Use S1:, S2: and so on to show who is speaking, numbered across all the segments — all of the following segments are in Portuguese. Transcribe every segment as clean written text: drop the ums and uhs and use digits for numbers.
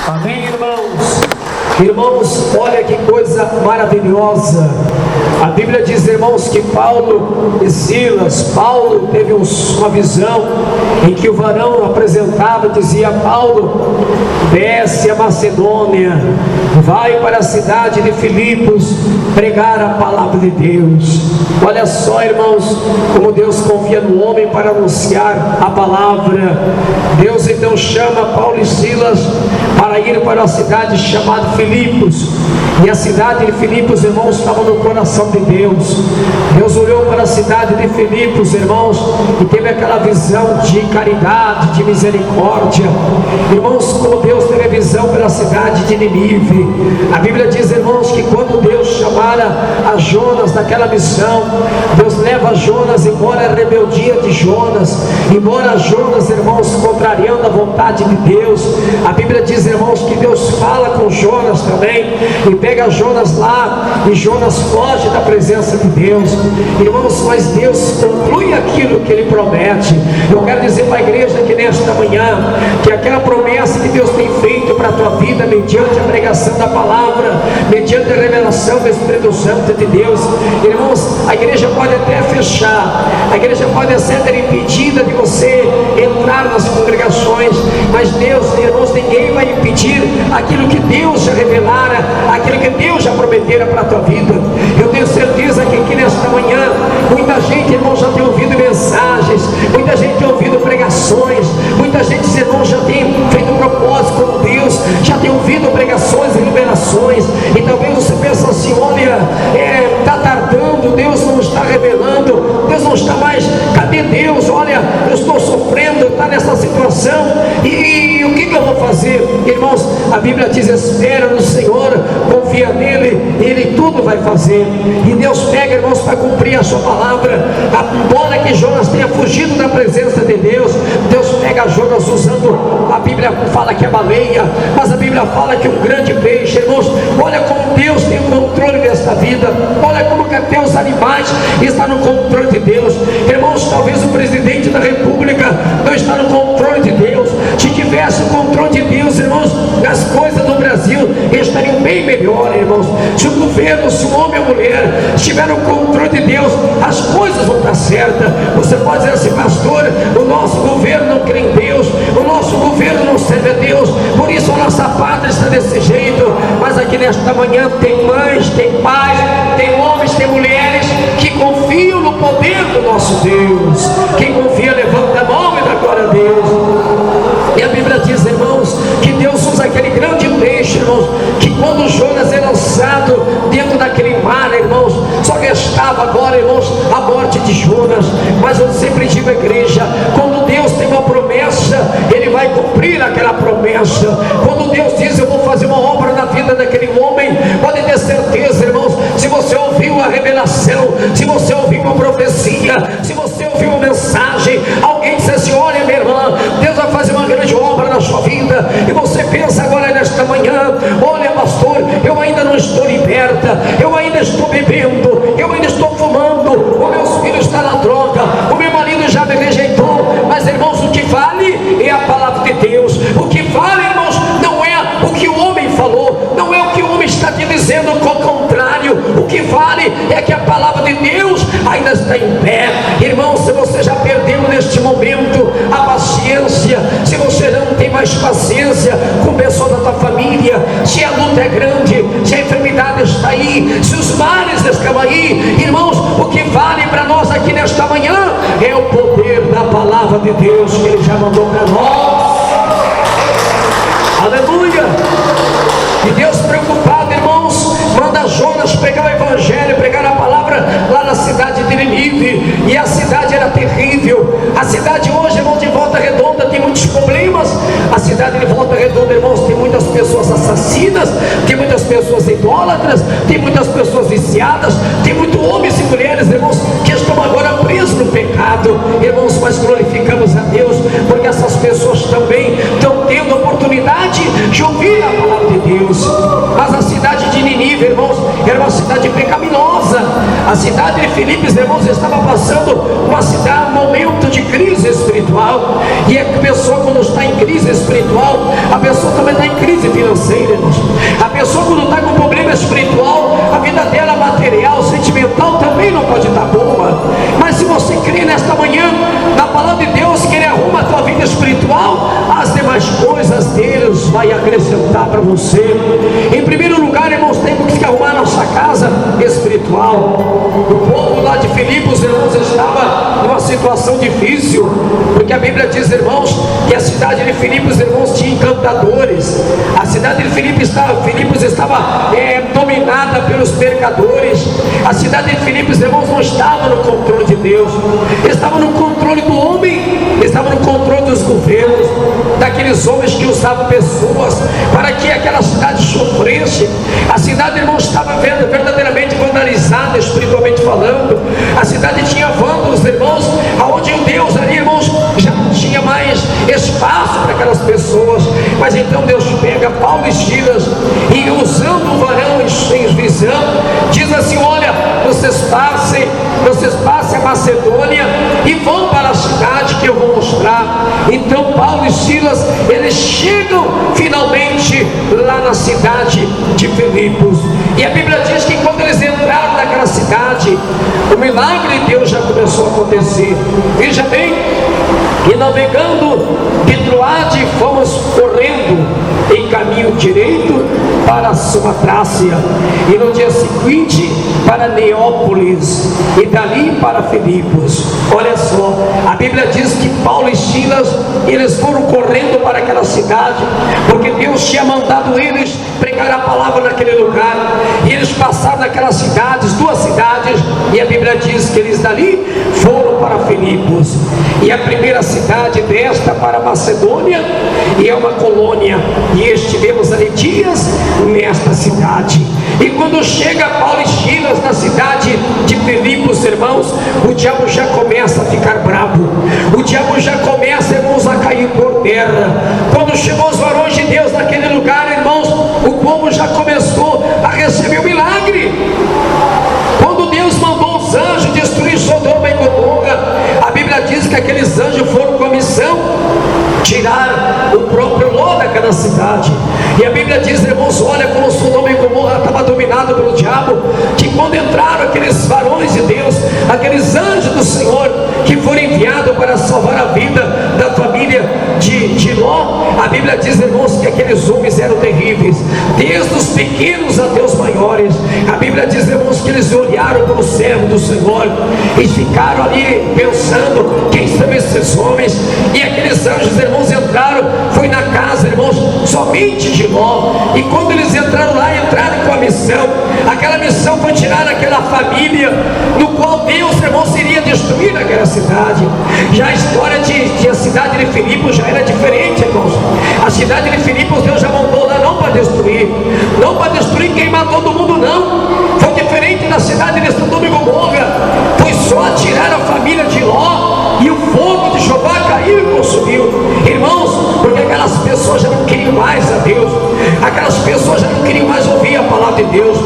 S1: Amém, irmãos? Irmãos, olha que coisa maravilhosa. A Bíblia diz, irmãos, que Paulo e Silas, Paulo teve uma visão em que o varão apresentava, dizia: Paulo, desce a Macedônia, vai para a cidade de Filipos pregar a palavra de Deus. Olha só, irmãos, como Deus confia no homem para anunciar a palavra. Deus então chama Paulo e Silas para ir para a cidade chamada Filipos. E a cidade de Filipos, irmãos, estava no coração de Deus. Deus olhou para a cidade de Filipos, irmãos, e teve aquela visão de caridade, de misericórdia. Irmãos, como Deus teve a visão pela cidade de Nínive. A Bíblia diz, irmãos, que quando Deus chamara a Jonas daquela missão, Deus leva Jonas, embora a rebeldia de Jonas, embora Jonas, irmãos, contrariando a vontade de Deus, a Bíblia diz, irmãos, que Deus fala com Jonas também, e pega Jonas lá, e Jonas foge da presença de Deus. Irmãos, mas Deus conclui aquilo que Ele promete. Eu quero dizer para a igreja que nesta manhã, que aquela promessa que Deus tem feito para a tua vida, mediante a pregação da palavra, mediante a revelação do Espírito Santo de Deus, irmãos, a igreja pode até fechar, a igreja pode ser impedida de você entrar nas congregações, mas Deus, irmãos, ninguém vai impedir aquilo que Deus já revelara, aquilo que Deus já prometera para a tua vida. Eu tenho certeza que aqui nesta manhã, muita gente, irmão, já tem ouvido mensagens, muita gente tem ouvido pregações, muita gente, irmão, já tem feito propósito com Deus, já tem ouvido pregações e liberações, e talvez você pense assim: olha, está tardando, Deus não está revelando, Deus não está mais, cadê Deus? Olha, eu estou sofrendo, está nessa situação, e o que eu vou fazer? Irmãos, a Bíblia diz: espera no Senhor, confia nele, Ele tudo vai fazer. E Deus pega, irmãos, para cumprir a sua palavra. Embora que Jonas tenha fugido da presença de Deus, Deus pega Jonas usando, a Bíblia fala que é baleia, mas a Bíblia fala que é um grande peixe. Irmãos, olha como Deus tem o controle desta vida, olha como que até os animais estão no controle de Deus. Irmãos, talvez o presidente da república não está no controle de Deus. Se tivesse o controle de Deus, irmãos, as coisas do Brasil estariam bem melhor, irmãos. Se o governo, se o homem ou a mulher estiver no controle de Deus, as coisas vão estar certas. Você pode dizer assim: pastor, o nosso governo não crê em Deus, o nosso governo não serve a Deus, por isso a nossa pátria está desse jeito. Mas aqui nesta manhã tem mães, tem pais, tem homens, tem mulheres que confiam no poder do nosso Deus. Quem confia, levanta a mão e dá glória a Deus. E a Bíblia diz, irmãos, que Deus usa aquele grande peixe, irmãos, que quando Jonas é lançado dentro daquele mar, irmãos, só restava agora, irmãos, a morte de Jonas. Mas eu sempre digo à igreja: quando Deus tem uma promessa, Ele vai cumprir aquela promessa. Quando Deus diz: eu vou fazer uma obra na vida daquele homem, pode ter certeza, irmãos, se você ouviu a revelação, se você ouviu uma profecia, se você ouviu uma mensagem, alguém disse assim: olha, minha irmã, Deus vai fazer uma grande obra na sua vida, e você pensa agora nesta manhã: olha, pastor, eu ainda não estou liberta, eu ainda estou bebendo, eu ainda estou fumando, o meus filhos estão na droga, o meu marido já me rejeitou. Mas, irmãos, o que vale é a palavra de Deus. O que vale, irmãos, não é o que o homem falou, não é o que o homem está te dizendo, ao contrário, o que vale é que a palavra de Deus ainda está em pé. Irmãos, se você já perdeu neste momento a paciência, se você não tem mais paciência com pessoas da tua família, se a luta é grande, se a enfermidade está aí, se os males estão aí, irmãos, o que vale para nós aqui nesta manhã é o poder da palavra de Deus que Ele já mandou para nós. Aleluia! E Deus, preocupado, irmãos, manda Jonas pregar o evangelho, pregar a palavra lá na cidade de Nínive. E a cidade era terrível. A cidade hoje, irmão, de Volta Redonda tem muitos problemas. A cidade de Volta Redonda, irmãos, tem muitas pessoas assassinas, tem muitas pessoas idólatras, tem muitas pessoas viciadas, tem muitos homens e mulheres, irmãos, que estão agora presos no pecado. Irmãos, mas glorificamos a Deus, porque essas pessoas também estão tendo a oportunidade de ouvir a palavra de Deus. Mas a cidade de Nínive, irmãos, era uma cidade pecaminosa. A cidade de Filipos, irmãos, estava passando um momento de crise espiritual. E a pessoa, quando está em crise espiritual, a pessoa também está em crise crise financeira, irmãos. A pessoa, quando está com problema espiritual, a vida dela material, sentimental também não pode estar boa. Mas se você crê nesta manhã na palavra de Deus, que Ele arruma a tua vida espiritual, as demais coisas Deus vai acrescentar para você. Em primeiro lugar, irmãos, temos que arrumar nossa casa espiritual. O povo lá de Filipos, irmãos, estava numa situação difícil, porque a Bíblia diz, irmãos, que a cidade de Filipos, irmãos, tinha encantadores. A cidade de Filipos estava dominada pelos pecadores. A cidade de Filipos, irmãos, não estava no controle de Deus, estava no controle do homem, estava no controle dos governos, daqueles homens que usavam pessoas para que aquela cidade sofresse. A cidade, irmãos, estava verdadeiramente vandalizada, espiritualmente falando. A cidade tinha vândalos, irmãos, aonde o Deus ali, irmãos, já não tinha mais espaço para aquelas pessoas. Mas então Deus pega Paulo e Silas e, usando o varão em visão, diz assim: olha, vocês passem a Macedônia e vão para a cidade que eu vou mostrar. Então Paulo e Silas, eles chegam finalmente lá na cidade de Filipos. E a Bíblia diz que quando eles entraram naquela cidade, o milagre de Deus já começou a acontecer. Veja bem, e navegando de Troade, fomos correndo em caminho direito para Samatrácia, e no dia seguinte para Neópolis, e dali para Filipos. Olha só, a Bíblia diz que Paulo e Silas, eles foram correndo para aquela cidade, porque Deus tinha mandado eles pregar a palavra naquele lugar. E eles passaram naquelas cidades, 2 cidades, e a Bíblia diz que eles dali foram para Filipos. E a primeira cidade desta para Macedônia, e é uma colônia, e estivemos ali dias nesta cidade. E quando chega Paulo e Silas na cidade de Filipos, irmãos, o diabo já começa a ficar bravo, o diabo já começa, irmãos, a cair por terra. Quando chegou os varões de Deus naquele lugar, irmãos, o povo já começou a receber o milagre. Quando Deus mandou os anjos destruir Sodoma e Gomorra, a Bíblia diz que aqueles anjos foram com a missão tirar o próprio Ló daquela cidade. E a Bíblia diz, irmãos, olha como Sodoma e Gomorra estava dominado pelo diabo, que quando entraram aqueles varões de Deus, aqueles anjos do Senhor, que foram enviados para salvar a vida da família de Ló, a Bíblia diz, irmãos, que aqueles homens eram terríveis, desde os pequenos até os maiores. A Bíblia diz, irmãos, que eles olharam para o servo do Senhor e ficaram ali pensando: quem são esses homens? E aqueles anjos, irmãos, entraram, foi na casa, irmãos, somente de Ló. E quando eles entraram lá, entraram com a missão. Aquela missão foi tirar aquela família, no qual Deus, irmãos, iria destruir aquela cidade. Já a história de a cidade de Filipos já era diferente, irmãos. A cidade de Filipos, Deus já mandou lá não para destruir, não para destruir, queimar todo mundo, não. Foi diferente da cidade de Sodoma e Gomorra, foi só tirar a família de Ló, e o fogo de Jeová caiu e consumiu, irmãos, porque aquelas pessoas já não queriam mais a Deus, aquelas pessoas já não queriam mais ouvir a palavra de Deus,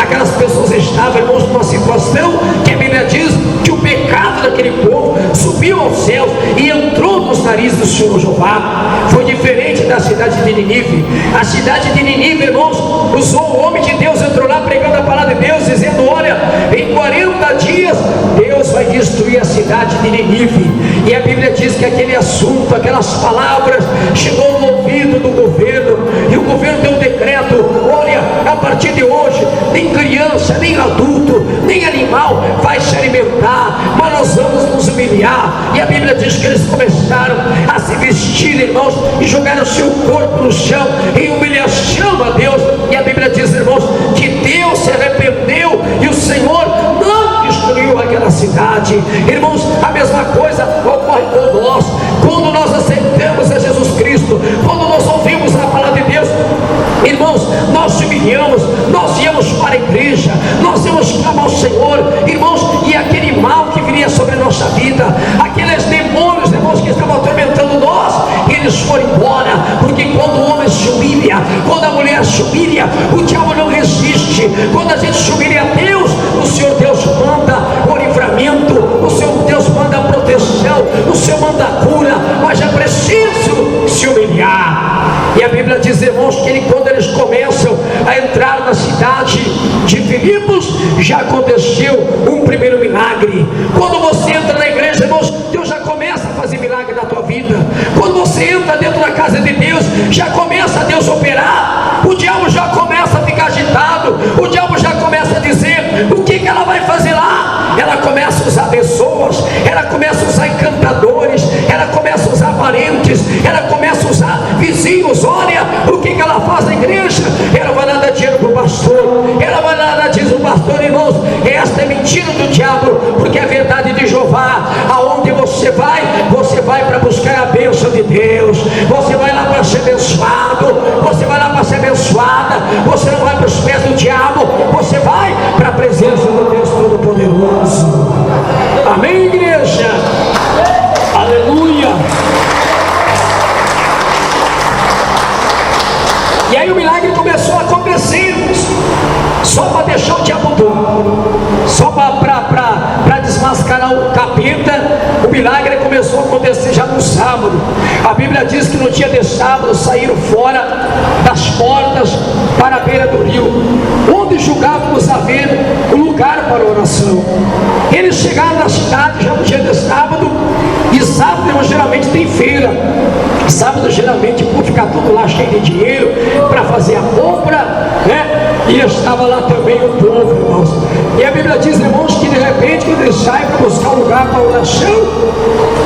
S1: aquelas pessoas estavam, irmãos, numa situação que a Bíblia diz que o pecado daquele povo subiu aos céus e entrou nos narizes do Senhor Jeová. Foi diferente da cidade de Nínive. A cidade de Nínive, irmãos, usou o homem de Deus, entrou lá pregando a palavra de Deus, dizendo: olha, em 40 dias Deus vai destruir a cidade de Nínive. E a Bíblia diz que aquele assunto, aquelas palavras, chegou no ouvido do governo, e o governo deu um decreto: olha, a partir de hoje, nem criança, nem adulto, nem animal vai se alimentar, mas nós vamos nos humilhar. E a Bíblia diz que eles começaram a se vestir, irmãos, e jogaram o seu corpo no chão em humilhação a Deus. E a Bíblia diz, irmãos, que Deus se arrependeu e o Senhor não destruiu aquela cidade. Irmãos, a mesma coisa ocorre com nós. Quando nós aceitamos a Jesus Cristo, quando nós ouvimos a palavra de Deus, irmãos, nós se humilhamos, nós íamos para a igreja, nós íamos clamar ao Senhor, irmãos, e aquele mal que viria sobre a nossa vida, aqueles demônios, irmãos, que estavam atormentando nós, eles foram embora. Porque quando o homem se humilha, quando a mulher se humilha, o diabo não resiste. Quando a gente se humilha a Deus, o Senhor Deus manda o livramento, o Senhor Deus manda a proteção, o Senhor manda a cura, mas é preciso se humilhar. E a Bíblia diz, irmãos, que quando eles começam a entrar na cidade de Filipos, já aconteceu um primeiro milagre. Quando você entra na igreja, irmãos, Deus já começa a fazer milagre na tua vida. Quando você entra dentro da casa de Deus, já começa a Deus operar. O diabo já começa a ficar agitado, o diabo já começa a dizer o que ela vai fazer lá. Ela começa a usar pessoas, ela começa a usar encantadores, ela começa a usar parentes, ela começa a usar vizinhos. Olha o que ela faz na igreja. Ela vai lá dar dinheiro para o pastor, ela vai lá dar, diz o pastor, irmãos, esta é mentira do diabo, porque é verdade de Jeová. Aonde você vai para buscar a bênção de Deus, você vai lá para ser abençoado, você vai lá para ser abençoada, você não vai para os pés do diabo, você vai para a presença do Deus Todo-Poderoso. Amém, igreja? Aleluia! E aí o milagre começou a acontecer, só para deixar o diabo doido, só para desmascarar o capeta. O milagre começou a acontecer já no sábado. A Bíblia diz que no dia de sábado saíram fora das portas para a beira do rio, onde julgávamos haver um lugar para oração. Eles chegaram na cidade já no dia de sábado, e sábado geralmente tem feira. Sábado geralmente por ficar tudo lá cheio de dinheiro para fazer a compra, né? E estava lá também o povo, irmãos. E a Bíblia diz, irmãos, que de repente quando eles saem para buscar um lugar para oração,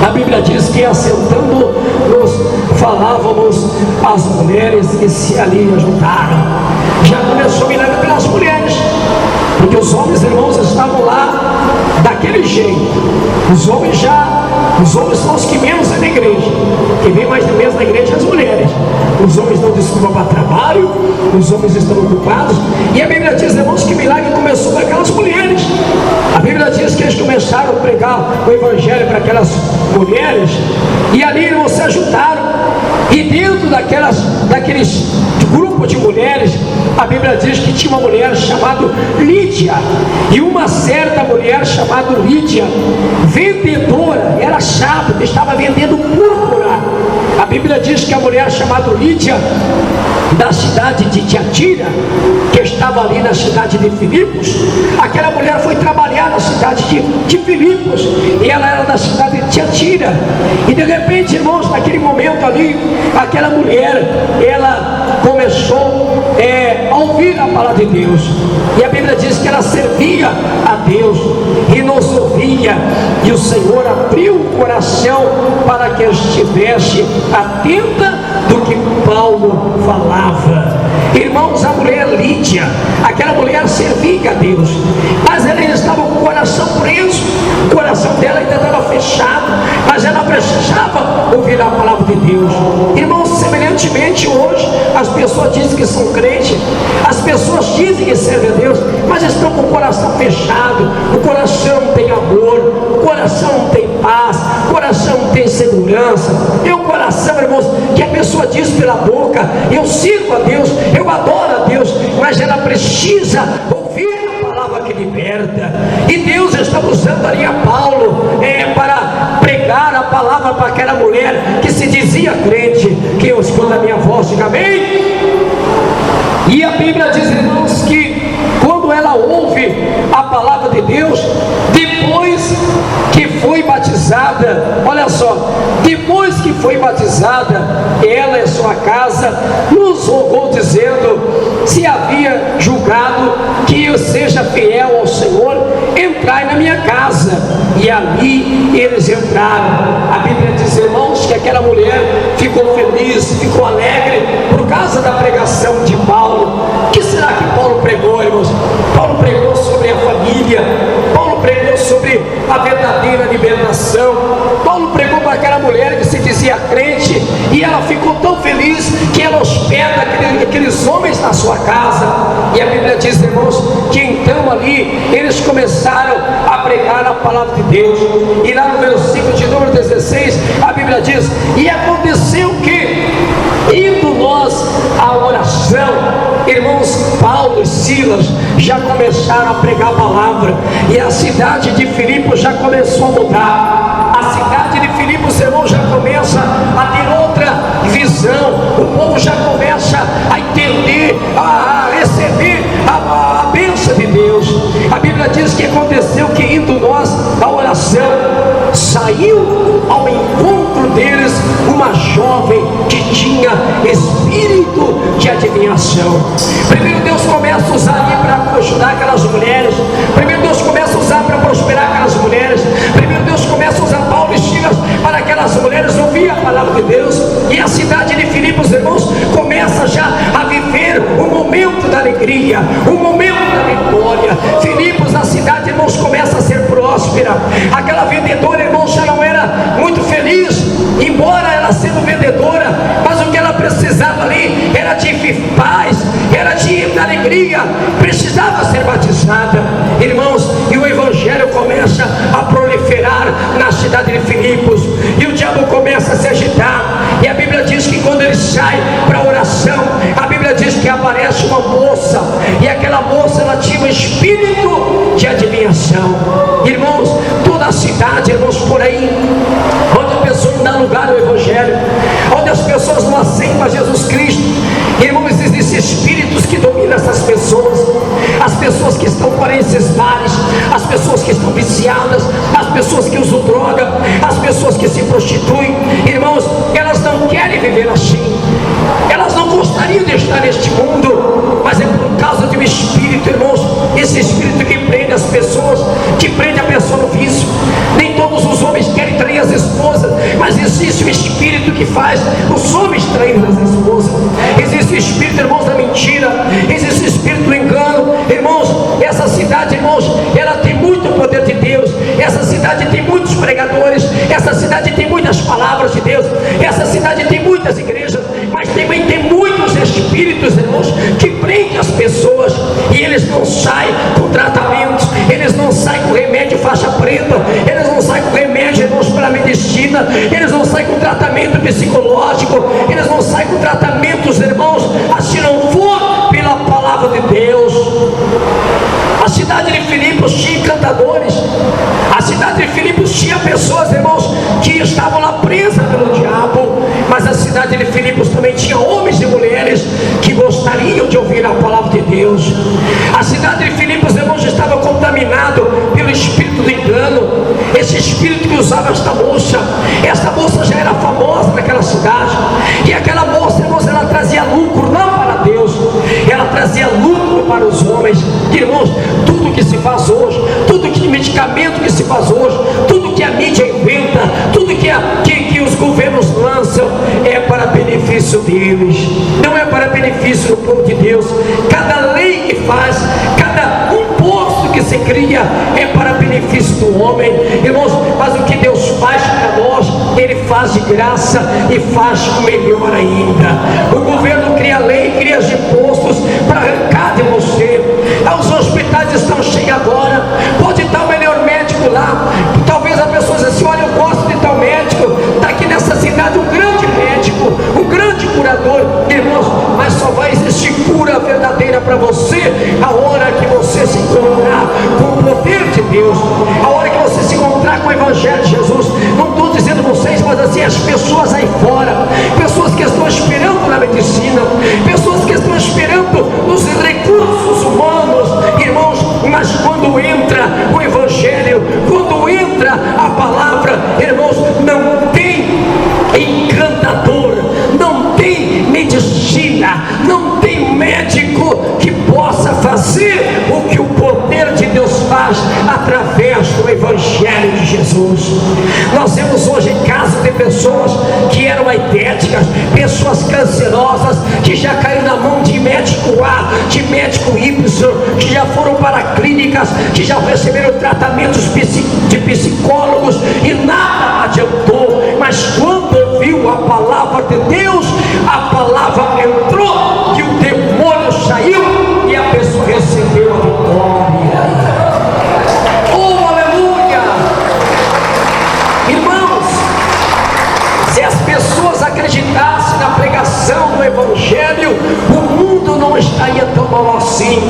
S1: a Bíblia diz que assentando-nos falávamos as mulheres que se ali ajuntaram. Já começou o milagre pelas mulheres, porque os homens, irmãos, estavam lá daquele jeito. Os homens são os que menos é na igreja. Quem vem mais de menos na igreja é as mulheres. Os homens não desculpam para trabalho, os homens estão ocupados. E a Bíblia diz, irmãos, que o milagre começou com aquelas mulheres. A Bíblia diz que eles começaram a pregar o evangelho para aquelas mulheres, e ali, irmãos, se ajuntaram. E dentro daqueles grupo de mulheres, a Bíblia diz que tinha uma mulher chamada Lídia, e uma certa mulher chamada Lídia, vendedora, era chata, estava vendendo púrpura. A Bíblia diz que a mulher chamada Lídia, da cidade de Tiatira, que estava ali na cidade de Filipos, aquela mulher foi trabalhar na cidade de Filipos, e ela era da cidade de Tiatira. E de repente, irmãos, naquele momento ali, aquela mulher, ela começou a ouvir a palavra de Deus, e a Bíblia diz que ela servia a Deus e nos ouvia, e o Senhor abriu o coração para que estivesse atenta do que Paulo falava. Irmãos, a mulher Lídia, aquela mulher servia a Deus, mas ela estava com o coração preso, o coração dela ainda estava fechado, mas ela precisava ouvir a palavra de Deus. Irmãos, semelhantemente hoje, as pessoas dizem que são crentes, as pessoas dizem que servem a Deus, mas estão com o coração fechado, o coração não tem amor, o coração não tem paz, o coração não tem segurança. É um coração, irmãos, que a pessoa diz pela boca, eu sirvo a Deus, eu adoro a Deus, mas ela precisa ouvir a palavra que liberta. E Deus está usando ali a Paulo para pregar a palavra para aquela mulher que se dizia crente. Quem escuta a minha voz, diga amém. E a Bíblia diz, irmãos, que quando ela ouve a palavra de Deus, depois que foi batizada, olha só, depois que foi batizada, ela e sua casa nos rogou, dizendo: se havia julgado que eu seja fiel ao Senhor, entrai na minha casa. E ali eles entraram. A Bíblia diz, irmãos, que aquela mulher ficou feliz, ficou alegre por causa da pregação de Paulo. O que será que Paulo pregou, irmãos? Paulo pregou sobre a família, Paulo pregou sobre a verdadeira libertação. Paulo pregou para aquela mulher que se dizia crente, e ela ficou tão feliz que ela hospeda aqueles homens na sua casa. E a Bíblia diz, irmãos, que então ali eles começaram a pregar a palavra de Deus. E lá no versículo de número 16, a Bíblia diz: e aconteceu que, indo nós à oração, irmãos, Paulo e Silas já começaram a pregar a palavra, e a cidade de Filipos já começou a mudar. A cidade de Filipos, irmãos, já começa a ter outra visão. O povo já começa a entender adivinhação. Primeiro Deus começa a usar ali para ajudar aquelas mulheres. Primeiro Deus começa a usar para prosperar aquelas mulheres. Primeiro Deus começa a usar Paulo e Silas para aquelas mulheres ouvir a palavra de Deus. E a cidade de Filipos, irmãos, começa já a viver um momento da alegria, um momento da vitória. Filipos, a cidade, irmãos, começa a ser próspera. Aquela vendedora, irmãos, já não era muito feliz, embora ela sendo vendedora, mas o que ela precisava ali era de paz, era de alegria, precisava ser batizada, irmãos. E o evangelho começa a proliferar na cidade de Filipos, e o diabo começa a se agitar. E a Bíblia diz que quando ele sai para a oração, a Bíblia diz que aparece uma moça, e aquela moça, ela tinha um espírito de adivinhação. Irmãos, toda a cidade, irmãos, por aí onde a pessoa não dá lugar ao evangelho, onde as pessoas não aceitam a Jesus Cristo, irmãos, existem espíritos que dominam essas pessoas. As pessoas que estão por esses bares, as pessoas que estão viciadas, as pessoas que usam droga, as pessoas que se prostituem, irmãos, elas não querem viver assim, elas não gostariam de estar neste mundo, mas é por causa de um espírito, irmãos, esse espírito que prende as pessoas, que prende a pessoa no vício. Nem todos os homens querem trair as esposas, mas existe um espírito que faz os homens trair as esposas. Existe o espírito, irmãos, da mentira, existe o espírito do engano. Irmãos, essa cidade, irmãos, ela tem muito poder de Deus. Essa cidade tem muitos pregadores, essa cidade tem muitas palavras de Deus, essa cidade tem muitas igrejas, mas também tem muitos espíritos, irmãos, que prendem as pessoas, e eles não saem com tratamentos, eles não saem com remédio faixa preta, eles não saem com remédio, irmãos, para medicina, eles não saem com tratamento psicológico, eles não saem com tratamentos, irmãos, se não for pela palavra de Deus. A cidade de Filipos tinha encantadores, a cidade de Filipos tinha pessoas, irmãos, que estavam lá presas pelo diabo, mas a cidade de Filipos também tinha homens e mulheres que gostariam de ouvir a palavra de Deus. A cidade de Filipos, irmãos, estava contaminado pelo espírito do engano, esse espírito que usava esta moça já era famosa naquela cidade, e aquela moça, irmãos, ela trazia lucro não para Deus, ela trazia lucro para os homens. Irmãos, tudo que se faz hoje, tudo que medicamento que se faz hoje, tudo que a mídia inventa, tudo que os governos lançam, é para benefício deles, não é para benefício do povo de Deus. Cada lei que faz, cada imposto que se cria, é para benefício do homem, irmãos. Mas o que Deus faz para nós, Ele faz de graça e faz melhor ainda. O governo cria lei, cria os impostos para arrancar de você. Os hospitais estão cheios agora, pode estar o melhor médico lá, talvez a pessoa diz assim: olha, eu gosto de tal médico, está aqui nessa cidade um grande médico, um grande curador, irmãos, mas só vai existir cura verdadeira para você a hora que você se encontrar com o poder de Deus, a hora que você se encontrar com o Evangelho de Jesus. Não estou dizendo vocês, mas assim, as pessoas aí fora, pessoas que estão esperando na medicina, pessoas que estão esperando nos recursos humanos, irmãos, mas quando entra o Evangelho, quando entra a palavra, irmãos, não tem encantador, não tem medicina, não tem médico que possa fazer o que o poder de Deus faz através do Evangelho de Jesus. Nós vemos hoje casos de pessoas que eram aidéticas, pessoas cancerosas, que já caíram na mão de médico A, de médico Y, que já foram para clínicas, que já receberam tratamentos de psicólogos e nada adiantou. Mas quando ouviu a palavra de Deus, a palavra entrou e o demônio saiu e a pessoa recebeu a vitória. Oh, aleluia! Irmãos, se as pessoas acreditassem na pregação do Evangelho, o mundo não estaria tão mal assim.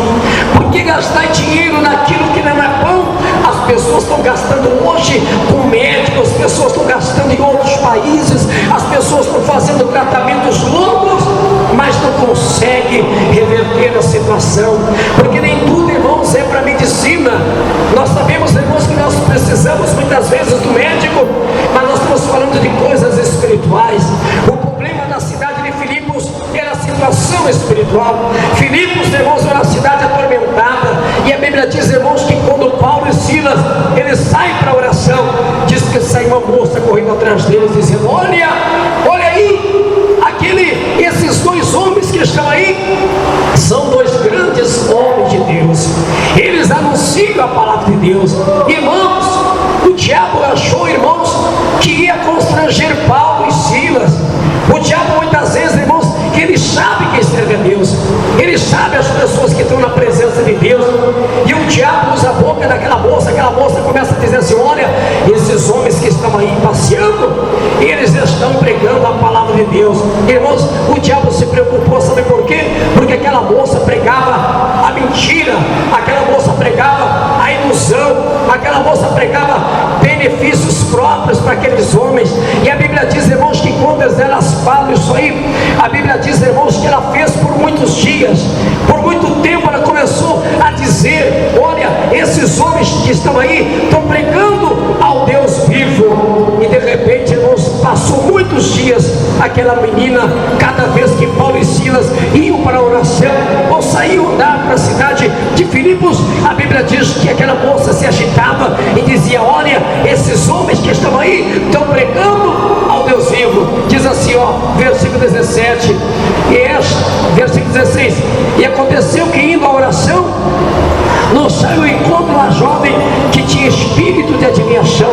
S1: Por que gastar dinheiro naquilo que não é bom? As pessoas estão gastando hoje com médicos, as pessoas estão gastando em outros países, as pessoas estão fazendo tratamentos longos, mas não conseguem reverter a situação, porque nem tudo, irmãos, é para medicina. Nós sabemos, irmãos, que nós precisamos muitas vezes do médico, mas nós estamos falando de coisas espirituais. O problema da cidade de Filipos era a situação perseguição espiritual. Filipos, irmãos, era uma cidade atormentada, e a Bíblia diz, irmãos, que quando Paulo e Silas, eles saem para a oração, diz que sai uma moça correndo atrás deles, dizendo: olha aí, esses dois homens que estão aí, são dois grandes homens de Deus, eles anunciam a palavra de Deus. Irmãos, o diabo achou, irmãos, que ia constranger Paulo e Silas. O diabo muitas vezes, irmãos, ele sabe quem serve a Deus, ele sabe as pessoas que estão na presença de Deus, e o diabo usa a boca daquela moça, aquela moça começa a dizer assim: olha, esses homens que estão aí passeando, eles estão pregando a palavra de Deus. Irmãos, o diabo se preocupou, sabe por quê? Porque aquela moça pregava a mentira, aquela moça pregava a ilusão, aquela moça pregava benefícios próprios para aqueles homens. E a Bíblia diz, irmãos, que quando elas falam isso aí, a Bíblia diz, irmãos, que ela fez por muitos dias, por muito tempo. Ela começou a dizer: olha, esses homens que estão aí estão pregando ao Deus vivo. E de repente, irmãos, passou muitos dias, aquela menina, cada vez que Paulo e Silas iam para a oração ou saíam andar para a cidade de Filipos, a Bíblia diz que aquela moça se agitava e dizia: olha, esses homens que estão aí estão pregando ao Deus vivo. Diz assim, ó, versículo 17, versículo 16: e aconteceu que, indo à oração, nos saiu ao encontro uma jovem que tinha espírito de adivinhação,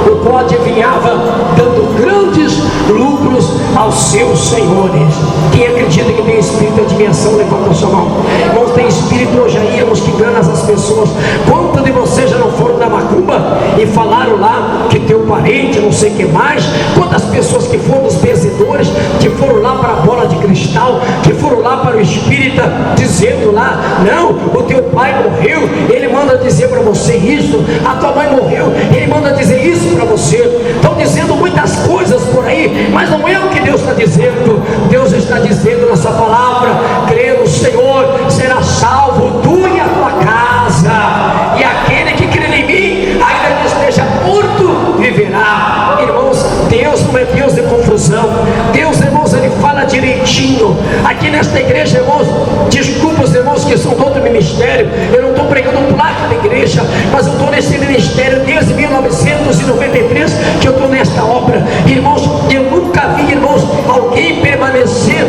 S1: o qual adivinhava, dando grandes lucros aos seus senhores. Quem acredita que tem espírito de adivinhação, levanta a sua mão. Irmãos, tem espírito hoje aí, irmãos, que engana as pessoas. Quantos de vocês já não foram na macumba e falaram lá que teu parente, não sei o que mais? Quantas pessoas que foram dos benzedores, que foram lá para a bola de cristal, que foram lá para o espírita, dizendo lá: não, o teu pai morreu, ele manda dizer para você isso, a tua mãe morreu, ele manda dizer isso para você. Estão dizendo muitas coisas por aí, mas não é o que Deus está dizendo. Deus está dizendo na sua palavra: crê no Senhor, será salvo tu e a tua casa, e aquele que crê em mim, ainda que esteja morto, viverá. Irmãos, Deus não é Deus de confusão. Deus, irmãos, ele fala direitinho. Aqui nesta igreja, irmãos, desculpa os irmãos que são do outro ministério, eu não estou pregando um placa da igreja, mas eu estou nesse ministério desde 1993 que eu estou nesta obra. Irmãos, eu nunca vi, irmãos, alguém permanecer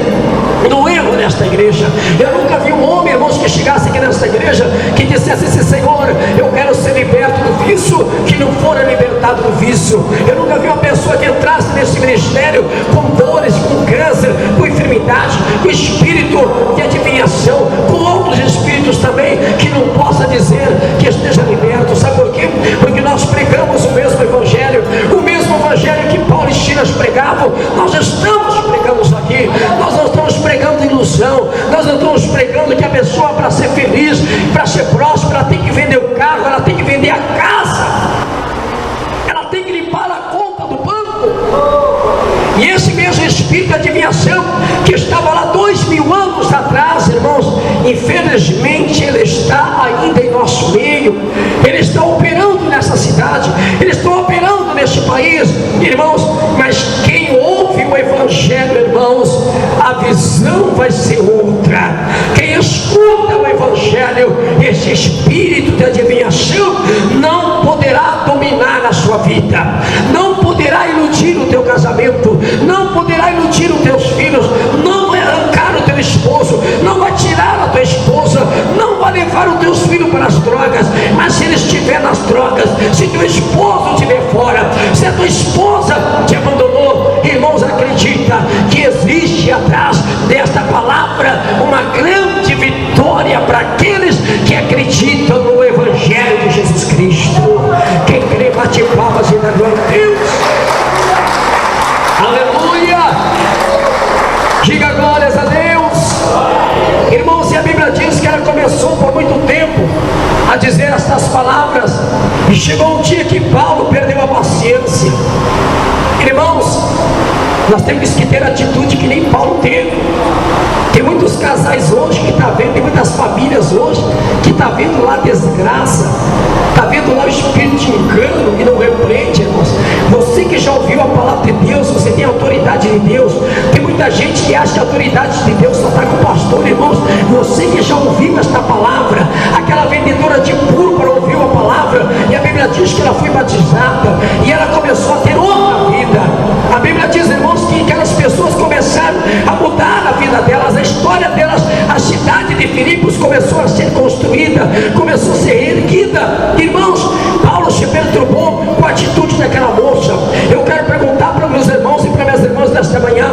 S1: no erro nesta igreja. Eu nunca vi um homem, irmãos, que chegasse aqui nesta igreja, que dissesse assim: Senhor, eu quero ser liberto do vício, que não fora libertado do vício. Eu nunca vi uma pessoa que entrasse nesse ministério com dores, com câncer, com enfermidade, com espírito de adivinhação, com outros espíritos também, que não possa dizer que esteja liberto. Sabe por quê? Porque nós pregamos o mesmo evangelho que Paulo e Silas pregavam. Nós estamos pregando isso aqui. Nós não estamos pregando ilusão, nós não estamos pregando que a pessoa, para ser feliz, para ser próspera, ela tem que vender o carro, ela tem que vender a casa, ela tem que limpar a conta do banco. E esse mesmo espírito de adivinhação que estava lá 2000 anos atrás, irmãos, infelizmente ele está ainda em nosso meio. Ele está operando nessa cidade, ele está operando neste país, irmãos. Mas quem ouve o evangelho, irmãos, a visão vai ser outra. Quem escuta o evangelho, esse espírito de adivinhação não poderá dominar a sua vida, não poderá iludir o teu casamento, não poderá iludir os teus filhos, não vai arrancar o teu esposo, não vai tirar a tua esposa, não vai levar os teus filhos para as drogas. Mas se ele estiver nas drogas, se teu esposo estiver fora, se a tua esposa te abandonou, irmãos, acredita que existe atrás desta palavra uma grande vitória para aqueles que acreditam no evangelho de Jesus Cristo. Quem crê, bate palmas e dá glória a Deus. Aleluia! Diga glórias a Deus. Irmãos, e a Bíblia diz que ela começou por muito tempo a dizer estas palavras, e chegou um dia que Paulo perdeu a paciência. Irmãos, nós temos que ter atitude que nem Paulo teve. Tem muitos casais hoje que está vendo, tem muitas famílias hoje que está vendo lá desgraça, está vendo lá o espírito de engano e não repreende, irmãos. Você que já ouviu a palavra de Deus, você tem a autoridade de Deus. Tem muita gente que acha que a autoridade de Deus só está com o pastor. Filipos começou a ser construída, começou a ser erguida. Irmãos, Paulo se perturbou com a atitude daquela moça. Eu quero perguntar para meus irmãos e para minhas irmãs nesta manhã: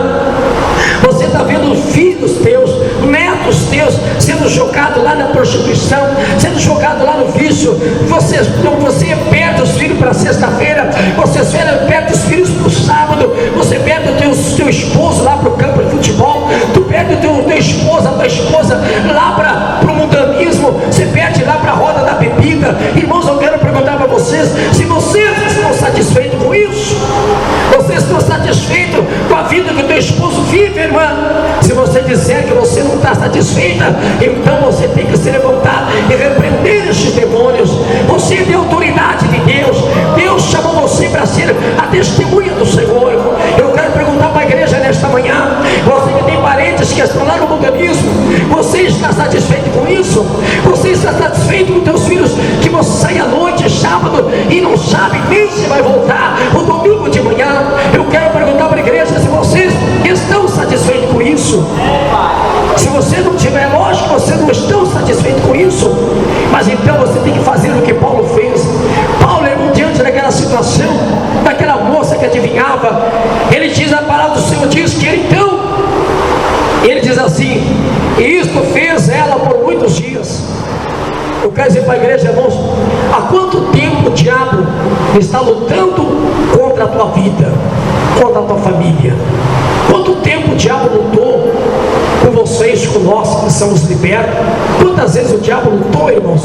S1: você está vendo filhos teus, netos teus sendo jogados lá na prostituição, sendo jogado lá no vício? Você perde os filhos para sexta-feira, você perde os filhos para o sábado, você perde o teu esposo lá para o campo de futebol, tu perde o teu esposo, a tua esposa lá para o mundanismo, você perde lá para a roda da bebida. Irmãos, eu quero perguntar para vocês, se vocês estão satisfeitos com isso? Vocês estão satisfeitos com a vida que o teu esposo vive, irmã? Se você disser que você não está satisfeita, então você tem que se levantar e repreender esses demônios. Você tem autoridade de Deus. Deus chamou você para ser a testemunha do Senhor. Eu quero perguntar para a igreja nesta manhã: você que tem parentes que estão lá no mundanismo, você está satisfeito com isso? Você está satisfeito com teus filhos que você sai à noite, sábado, e não sabe nem se vai voltar o domingo de manhã? Eu quero perguntar para a igreja se vocês estão satisfeitos com isso. Se você não tiver, lógico que você não está satisfeito com isso, mas então você tem que fazer o que Paulo fez. Paulo, irmão, diante daquela situação, daquela moça que adivinhava, ele diz, a palavra do Senhor diz que ele diz assim: e isto fez ela por muitos dias. Eu quero dizer para a igreja, irmãos, há quanto tempo o diabo está lutando contra a tua vida, contra a tua família? Quanto tempo o diabo lutou com vocês, com nós que somos libertos? Quantas vezes o diabo lutou, irmãos,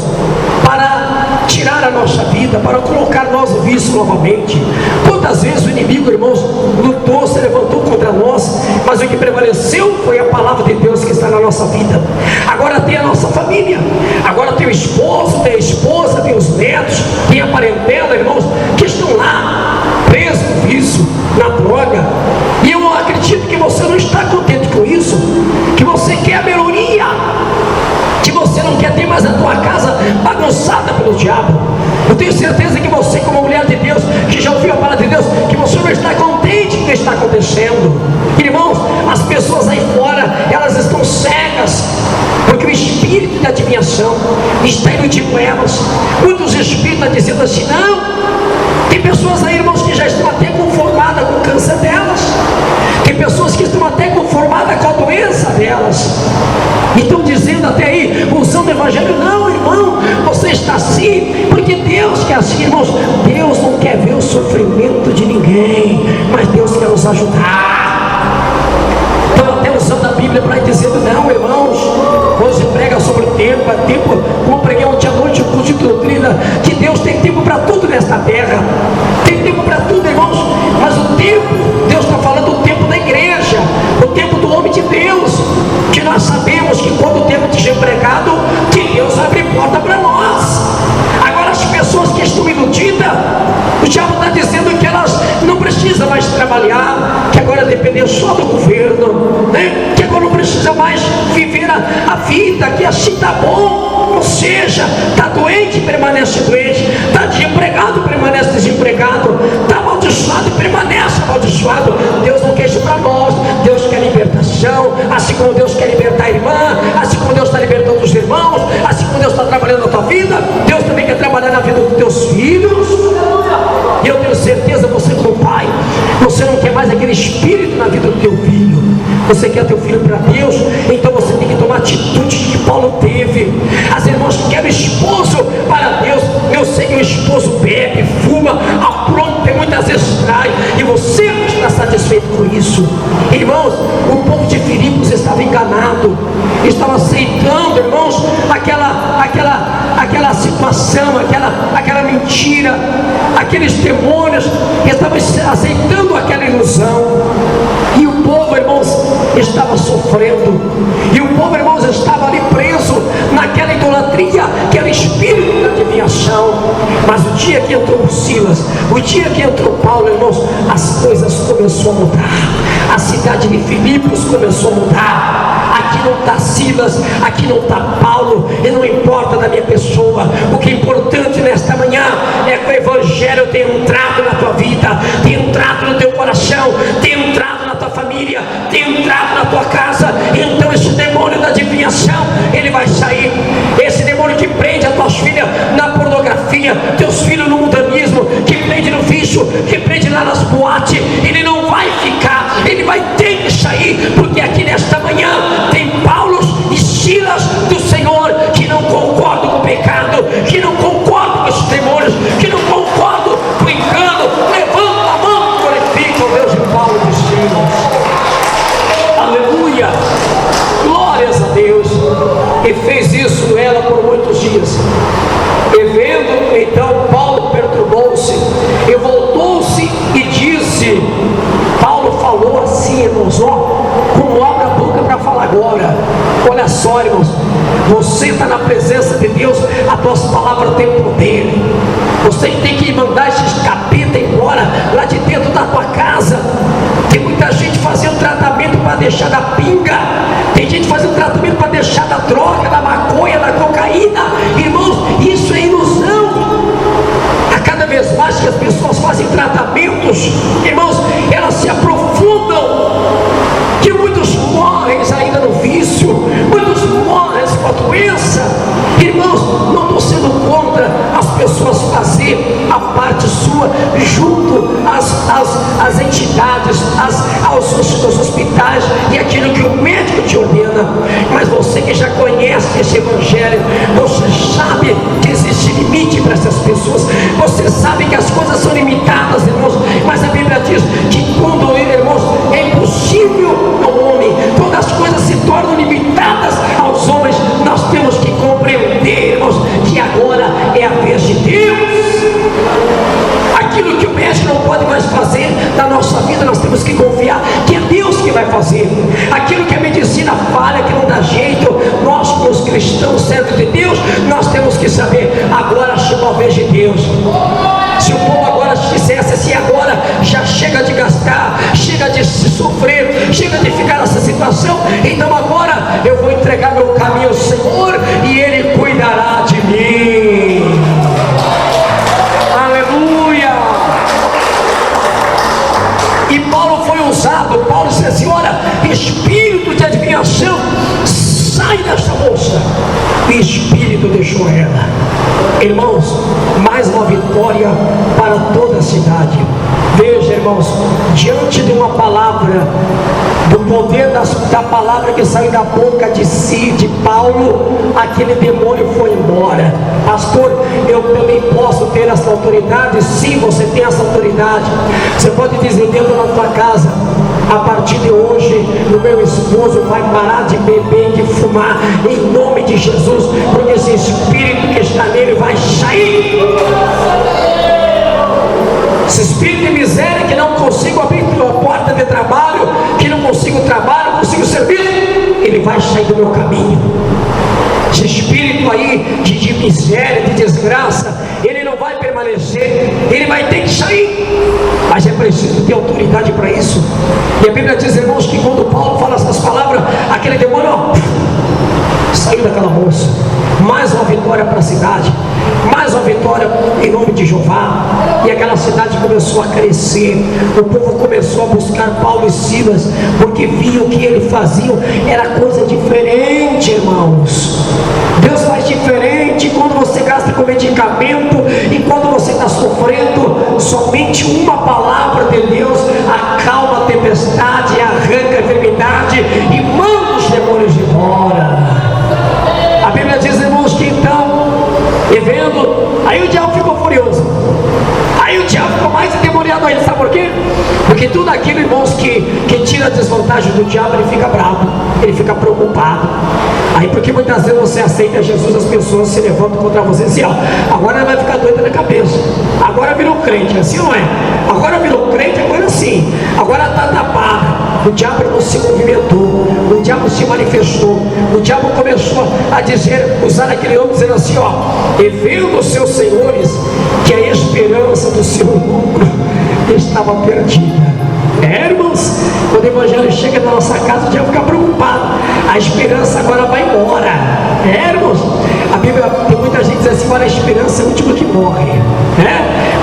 S1: para tirar a nossa vida, para colocar nós no vício novamente? Quantas vezes o inimigo, irmãos, lutou, se levantou contra nós, mas o que prevaleceu foi a palavra de Deus que está na nossa vida. Agora tem a nossa família, agora tem o esposo, tem a esposa, tem os netos, tem a parentela, irmãos, que estão lá presos no vício, na droga. E eu acredito que você não está contente com isso, que você quer a melhoria, que você não quer ter mais a tua casa bagunçada pelo diabo. Eu tenho certeza que você, como mulher de Deus, que já ouviu a palavra de Deus, que você não está contente com o que está acontecendo. Irmãos, as pessoas aí fora, elas estão cegas, porque o espírito de adivinhação está iludindo elas. Muitos espíritos estão dizendo assim: não. Tem pessoas aí, irmãos, que já estão até conformadas com o câncer delas. Tem pessoas que estão até conformadas com a doença delas. E estão dizendo até aí, usando o evangelho: não, irmão, você está assim porque Deus quer assim. Irmãos, Deus não quer ver o sofrimento de ninguém, mas Deus quer nos ajudar. Estão até usando a Bíblia para ir dizendo: não, irmãos, hoje prega sobre o tempo, é tempo, como preguei ontem à noite, o curso de doutrina, que Deus tem tempo para tudo nesta terra. Tem tempo para tudo, irmãos, mas o tempo, Deus está falando do tempo da igreja, o tempo do homem de Deus, que nós sabemos que quando temos desempregado, que Deus abre porta para nós. Agora as pessoas que estão iludidas, o diabo está dizendo que elas não precisam mais trabalhar, que agora depender só do governo, né? Que agora não precisa mais viver a vida, que assim está bom. Ou seja, está doente, permanece doente, está desempregado, permanece desempregado, está amaldiçoado, permanece amaldiçoado. Deus não quer isso para nós. Deus quer libertação, assim como Deus quer libertar a irmã, assim como Deus está libertando os irmãos, assim como Deus está trabalhando na tua vida, Deus também quer trabalhar na vida dos teus filhos. E eu tenho certeza, você como pai, você não quer mais aquele espírito na vida do teu filho. Você quer teu filho para Deus, então você tem que tomar a atitude que Paulo teve. As irmãs que querem esposo para Deus, eu sei que o esposo bebe, fuma, apronta e muitas vezes trai, e você não está satisfeito com isso. Irmãos, o povo de Filipos estava enganado, estava aceitando, irmãos, aquela situação, aquela mentira, aqueles demônios, estavam aceitando aquela ilusão. E o povo, irmãos, estava sofrendo, e o povo, irmãos, estava ali preso naquela idolatria, que era o espírito da adivinhação. Mas o dia que entrou Silas, o dia que entrou Paulo, irmãos, as coisas começaram a mudar. A cidade de Filipos começou a mudar. Aqui não está Silas, aqui não está Paulo, e não importa da minha pessoa. O que é importante nesta manhã é que o evangelho tenha entrado na tua vida, tenha entrado no teu coração, tenha entrado na tua família, tenha entrado na tua casa. Então esse demônio da adivinhação, ele vai sair. Esse demônio que prende as tuas filhas na pornografia, teus filhos no mundanismo, que prende no vício, que prende lá nas boates, ele não vai ficar, ele vai ter que sair, porque aqui nesta manhã tem Paulos e Silas do Senhor que não concordam com o pecado, que não concordam com os demônios, que não concordam com o engano. Levanta a mão e glorifica o Deus de Paulo e de Silas. Aleluia, glórias a Deus. E fez isso ela por muitos dias. E vendo então Paulo, perturbou-se e voltou-se e disse, Paulo falou assim, irmãos, ó, como abre a boca para falar agora. Olha só, irmãos, você está na presença de Deus, as tuas palavras têm poder. Você tem que mandar esses capeta embora lá de dentro da tua casa. Tem muita gente fazendo tratamento para deixar da pinga, tem gente fazendo tratamento para deixar da droga, da maconha, da cocaína. Irmãos, isso é ilusão. A cada vez mais que as pessoas fazem tratamentos, irmãos, elas se aprofundam, que muitos morrem ainda no vício, muitos morrem com a doença. Irmãos, não estou sendo contra as pessoas fazer a parte sua junto às entidades, aos hospitais e aquilo que o médico te ordena, mas você que já conhece esse evangelho, você sabe que existe limite para essas pessoas, você sabe que as coisas são limitadas, irmãos, mas a Bíblia diz que quando, irmãos, é impossível ao homem, quando as coisas se tornam limitadas aos homens, nós temos que compreender, irmãos, que agora é a vez de Deus. Aquilo que o médico não pode mais fazer na nossa vida, nós temos que confiar que é Deus que vai fazer. Aquilo que a medicina falha, que não dá jeito, nós, os cristãos servos de Deus, nós temos que saber, agora chegou a vez de Deus. Se o povo agora dissesse assim, agora já chega de gastar, chega de se sofrer, chega de ficar nessa situação, então agora eu vou entregar meu caminho ao Senhor e Ele cuidará de mim. Aleluia! E Paulo foi usado. Paulo disse assim, olha, espírito de adivinhação, sai desta moça. O espírito deixou ela. Irmãos, mais uma vitória para toda a cidade. Veja, irmãos, diante de uma palavra, do poder da palavra que saiu da boca de Paulo, aquele demônio foi embora. Pastor, eu também posso ter essa autoridade? Sim, você tem essa autoridade. Você pode dizer dentro da tua casa, a partir de hoje o meu esposo vai parar de beber e de fumar, em nome de Jesus, porque esse espírito que está nele vai sair. Esse espírito de miséria, que não consigo abrir a porta de trabalho, que não consigo trabalho, não consigo serviço, ele vai sair do meu caminho. Esse espírito aí de miséria, de desgraça, ele não vai permanecer, ele vai ter que sair, mas é preciso ter autoridade para isso. E a Bíblia diz, irmãos, que quando Paulo fala essas palavras, aquele demônio, ó, saiu daquela moça. Mais uma vitória para a cidade, mais uma vitória em nome de Jeová. E aquela cidade começou a crescer, o povo começou a buscar Paulo e Silas, porque viam que eles faziam era coisa diferente, irmãos. Deus faz diferente quando você gasta com medicamento e quando você está sofrendo. Somente uma palavra de Deus acalma a tempestade, arranca a enfermidade e manda os demônios embora. A Bíblia diz, irmãos, que então, e vendo, aí o diabo ficou furioso. Aí o diabo ficou mais endemoniado ainda. Sabe por quê? Porque tudo aquilo, irmãos, que tira a desvantagem do diabo, ele fica bravo, ele fica preocupado. Aí porque muitas vezes você aceita Jesus, as pessoas se levantam contra você e dizem, ó, agora ela vai ficar doida na cabeça, agora virou crente, assim não é? Agora virou crente, agora sim, agora está tapada. O diabo não se movimentou, o diabo se manifestou, o diabo começou a dizer, usar aquele homem dizendo assim, ó, e vendo os seus senhores que a esperança do seu lucro estava perdida. Irmãos, quando o evangelho chega na nossa casa, o diabo fica preocupado, a esperança agora vai embora. Irmãos, a Bíblia tem muita gente que diz assim, olha, a esperança é a última que morre.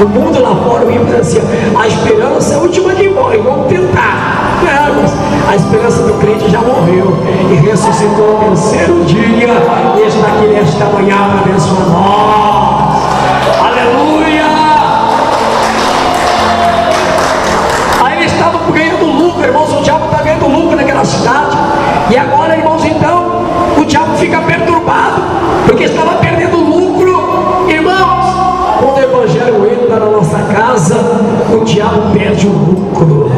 S1: O mundo lá fora, o ímpio diz assim, a esperança é a última que morre, vamos tentar. Irmãos, a esperança do crente já morreu e ressuscitou no terceiro dia, e está aqui nesta manhã para abençoar nós. Aleluia! Aí eles estavam ganhando lucro, irmãos, o diabo está ganhando lucro naquela cidade, e agora, irmãos, então, o diabo fica perturbado, porque estava perdendo lucro. Irmãos, quando o evangelho entra na nossa casa, o diabo perde o lucro.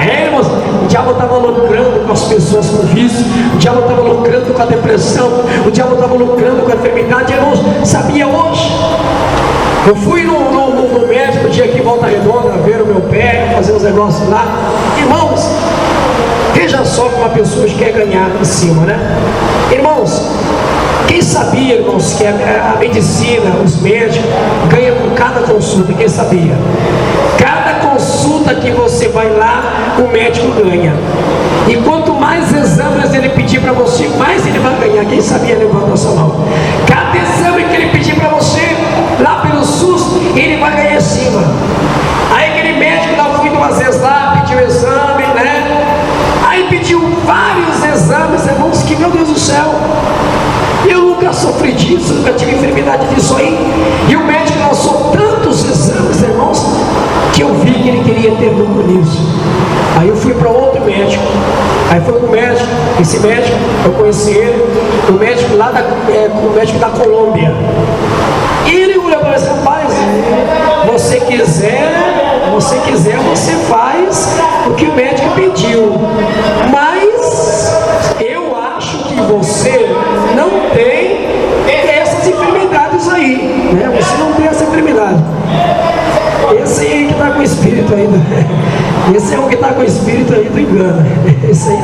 S1: Irmãos, o diabo estava lucrando com as pessoas com vício, o diabo estava lucrando com a depressão, o diabo estava lucrando com a enfermidade. Irmãos, sabia hoje? Eu fui no médico, dia aqui em Volta Redonda, ver o meu pé, fazer uns negócios lá. Irmãos, veja só como a pessoa quer ganhar em cima, né? Irmãos, quem sabia, irmãos, que a medicina, os médicos, ganham com cada consulta? Quem sabia? Cada consulta que você vai lá, o médico ganha. E quanto mais exames ele pedir para você, mais ele vai ganhar. Quem sabia? Levanta a sua mão. Cada exame que ele pedir para você, lá pelo SUS, ele vai ganhar em cima. Aí aquele médico lá, fui duas vezes lá, pediu exame, né? Aí pediu vários exames, irmãos, que meu Deus do céu, eu nunca sofri disso, nunca tive enfermidade disso aí. E o médico lançou tantos exames, irmãos, que eu vi que ele queria ter lucro nisso. Aí eu fui para outro médico. Aí foi um médico, esse médico, eu conheci ele, o médico lá o médico da Colômbia. E ele olhou para mim: rapaz, você quiser, você faz o que o médico pediu. Mas eu acho que você não tem essas enfermidades aí, né? Você não tem essa enfermidade. Esse aí que está com o espírito ainda. Esse é o que está com o espírito aí do engano. Esse aí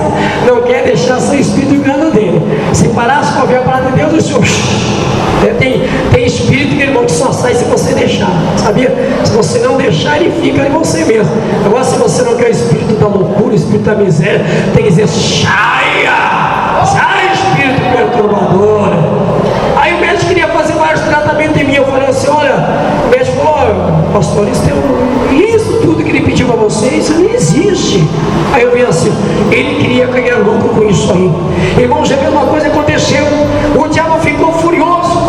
S1: não quer deixar seu espírito engano dele. Se parasse para ver a palavra de Deus, o senhor... Tem espírito, irmão, que só sai se você deixar. Sabia? Se você não deixar, ele fica em você mesmo. Agora, se você não quer o espírito da loucura, o espírito da miséria, tem que dizer: saia! Sai, espírito perturbador! Aí o médico queria fazer vários tratamentos em mim. Eu falei assim: olha, o médico falou: pastor, isso tudo que ele pediu para você, isso não existe. Aí eu vi assim, ele queria ganhar lucro com isso aí. Irmãos, a mesma coisa aconteceu. O diabo ficou furioso,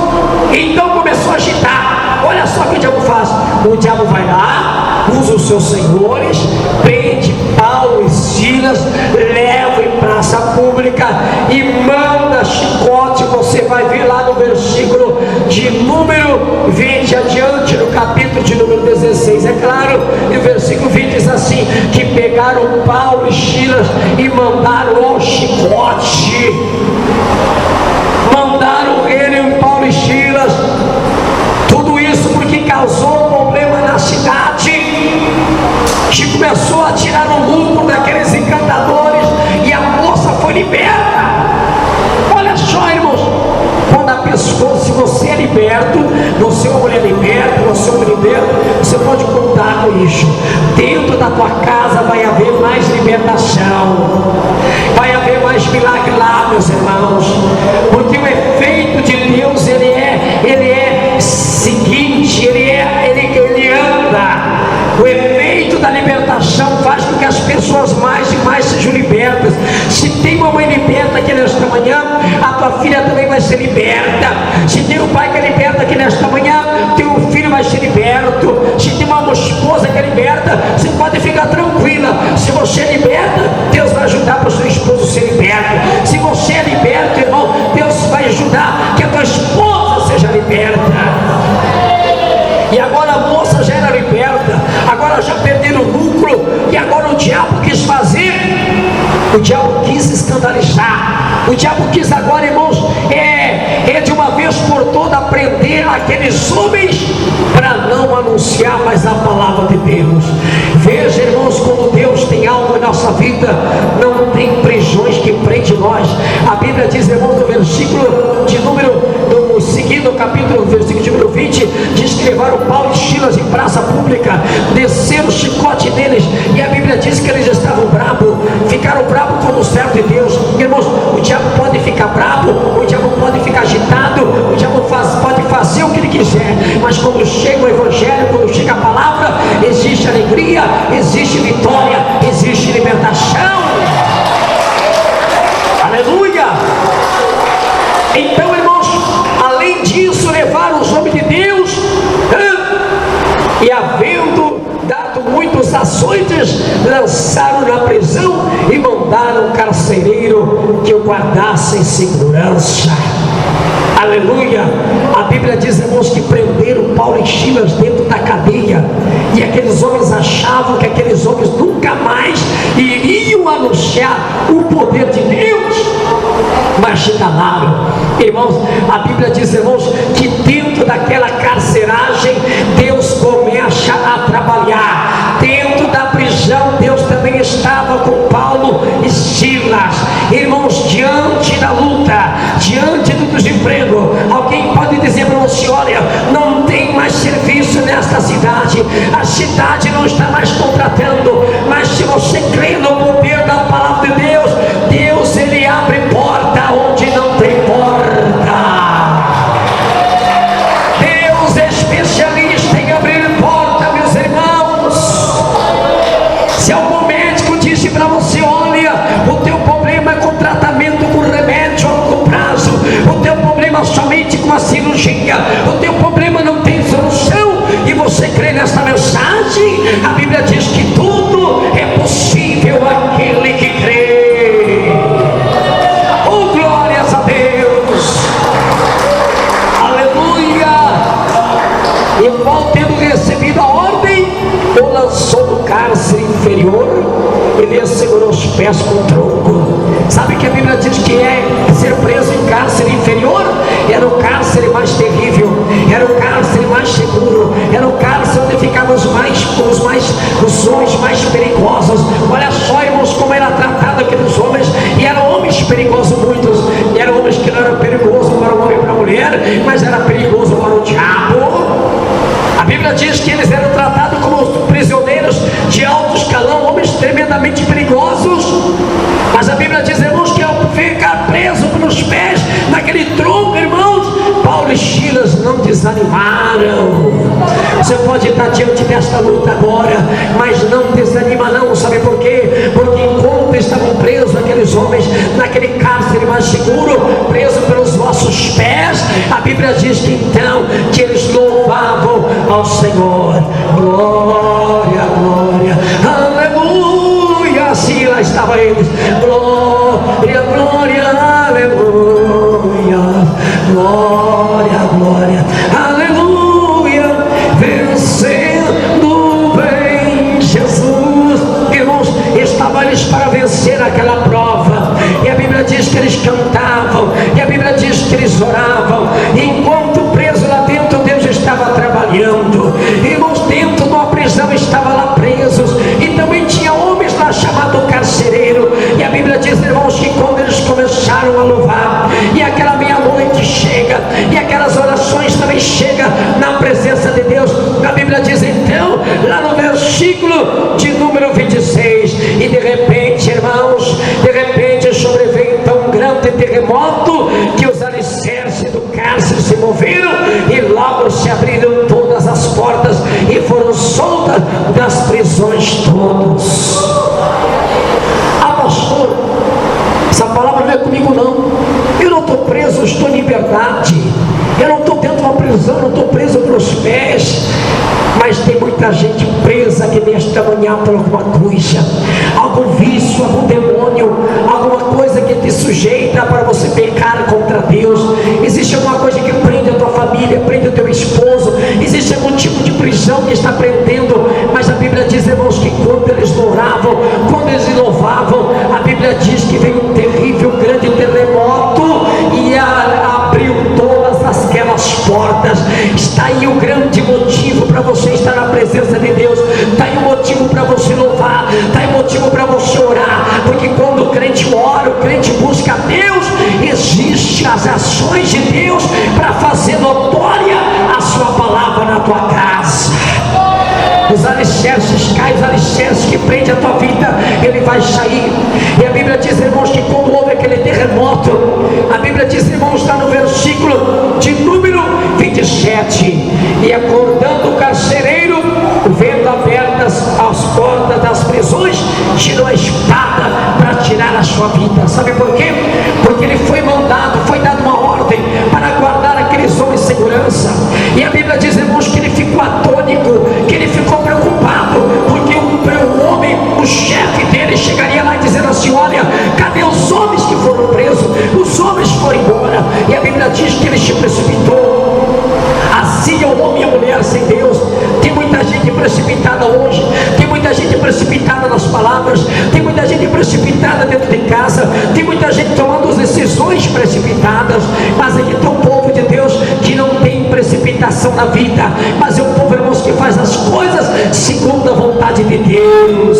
S1: então começou a agitar. Olha só o que o diabo faz. O diabo vai lá, usa os seus senhores, prende Paulo e Silas, leva em praça pública e manda chicote. Você vai ver lá no versículo de número 20 adiante, no capítulo de número 16, é claro, e o versículo 20 diz assim: que pegaram Paulo e Silas e mandaram ao chicote. Mandaram ele, Paulo e Silas. Tudo isso porque causou um problema na cidade, que começou a tirar o lucro daqueles encantadores, e a moça foi liberta. Olha só, irmãos, quando a pessoa, se você é liberto, você é uma mulher liberta, você é um liberto, você pode contar com isso. Dentro da tua casa vai haver mais libertação, vai haver mais milagre lá, meus irmãos, porque o efeito de Deus, ele é seguinte, ele anda. O efeito da libertação faz com que as pessoas mais e mais sejam libertas. Se tem uma mãe liberta aqui nesta manhã, a tua filha também vai ser liberta. Se tem um pai que é liberta aqui nesta manhã, teu filho vai ser liberto. Se tem uma esposa que é liberta, você pode ficar tranquila. Se você é liberta, Deus vai ajudar para o seu esposo ser liberto. Se você é liberto, irmão, Deus vai ajudar que a tua esposa seja liberta. E agora a moça já era liberta, agora já perderam o lucro, e agora o diabo quis fazer, o diabo quis escandalizar, o diabo quis agora, irmãos, de uma vez por toda prender aqueles homens para não anunciar mais a palavra de Deus. Veja, irmãos, quando Deus tem algo em nossa vida, não tem prisões que prende nós. A Bíblia diz, irmãos, no versículo de número seguindo o capítulo, versículo de número 20, diz que levaram Paulo e Silas em praça pública, desceram o chicote deles, e a Bíblia diz que eles estavam bravos, ficaram bravos como o servo de Deus. Irmãos, o diabo pode ficar bravo, o diabo pode ficar agitado, o diabo pode fazer o que ele quiser, mas quando chega o evangelho, quando chega a palavra, existe alegria, existe vitória, existe libertação. guardasse em segurança. Aleluia. A Bíblia diz, irmãos, que prenderam Paulo e Silas dentro da cadeia, e aqueles homens achavam que aqueles homens nunca mais iriam anunciar o poder de Deus, mas se calaram. Irmãos, a Bíblia diz, irmãos, que dentro daquela carceragem Deus começa a trabalhar. Dentro da prisão Deus também estava com Paulo e Silas. Irmãos, diante da luta, diante do desemprego, alguém pode dizer para você: olha, não tem mais serviço nesta cidade, a cidade não está mais contratando. Mas se você crê no poder da palavra de Deus, Deus, Ele abre porta onde não tem porta. Deus é especialista em abrir porta, meus irmãos. Se algum médico disse para você: olha, o teu problema é com tratamento com remédio a longo prazo, o teu problema é somente com a cirurgia, o teu problema não tem solução, e você crê nesta mensagem, a Bíblia diz que tudo é possível àquele que crê. Oh, glórias a Deus, aleluia. E Paulo, tendo recebido a ordem, o lançou no cárcere inferior e lhe segurou os pés com o tronco. Sabe que a Bíblia diz que ser preso em cárcere inferior era o cárcere mais terrível, era o cárcere mais seguro, era o cárcere onde ficavam os homens mais perigosos. Olha só, irmãos, como era tratado aqueles homens, e eram homens perigosos muitos, e eram homens que não eram perigosos para o homem e para a mulher, mas era perigoso para o diabo. A Bíblia diz que eles eram tratados como prisioneiros de alto escalão, homens tremendamente perigosos. Mas a Bíblia diz, irmãos, que ao ficar preso pelos pés naquele tronco, irmãos, Paulo e Silas não desanimaram. Você pode estar diante desta luta agora, mas não desanima não. Sabe por quê? Porque enquanto estavam presos aqueles homens naquele cárcere mais seguro, presos pelos vossos pés, a Bíblia diz que então que eles louvavam ao Senhor. Glória, glória, aleluia. Assim lá estava eles. Glória, glória, aleluia. Glória, glória, aleluia. Vencendo vem Jesus. Irmãos, estavam eles para vencer aquela prova, e a Bíblia diz que eles cantavam, e a Bíblia diz que eles oravam. Enquanto preso lá dentro, Deus estava trabalhando. Irmãos, dentro de uma prisão estava lá presos, e também tinha homens lá chamado carcereiro. E a Bíblia diz, irmãos, que quando eles começaram a louvar, e aquela meia-noite chega, e aquelas orações também chegam na presença de Deus, a Bíblia diz então, lá no versículo de número 26, e de repente, irmãos, de repente sobreveio tão grande terremoto que os alicerces do cárcere se moveram, e logo se abriram todas as portas e foram soltas das prisões todos. Ah, pastor, essa palavra não é comigo não. Eu não estou preso, eu estou em liberdade. Eu não estou dentro de uma prisão, não estou preso pelos pés. Mas tem muita gente presa aqui nesta manhã por alguma coisa, algum vício, algum demônio, alguma coisa que te sujeita para você pecar contra Deus. Existe alguma coisa que prende a tua família, prende o teu esposo, existe algum tipo de prisão que está prendendo. Mas a Bíblia diz, irmãos, que quando eles oravam, quando eles louvavam, a Bíblia diz que veio um terrível, grande terremoto e abriu todas aquelas portas. Está aí o grande motivo para você estar na presença de Deus, está aí o motivo para você louvar, está aí o motivo para você orar, porque quando o crente ora, o crente busca a Deus, existem as ações de Deus para fazer notória a sua palavra na tua casa. Os alicerces caem, os alicerces que prende a tua vida, ele vai sair. E a Bíblia diz, irmãos, que quando houve aquele terremoto, a Bíblia diz, irmãos, está no versículo de número 27, e acordando o carcereiro, vendo abertas as portas das prisões, tirou a espada para tirar a sua vida. Sabe por quê? Porque ele foi mandado, foi dado uma ordem para guardar aqueles homens em segurança. E a Bíblia diz, irmãos, que ele ficou atônico, que ele ficou preocupado, porque o homem, o chefe dele chegaria lá dizendo assim, olha, cadê os homens que foram presos? Bíblia diz que ele se precipitou. Assim é o homem e a mulher sem Deus. Tem muita gente precipitada hoje, tem muita gente precipitada nas palavras, tem muita gente precipitada dentro de casa, tem muita gente tomando decisões precipitadas. Mas aqui tem um povo de Deus que não tem precipitação na vida, mas é um povo, irmãos, que faz as coisas segundo a vontade de Deus.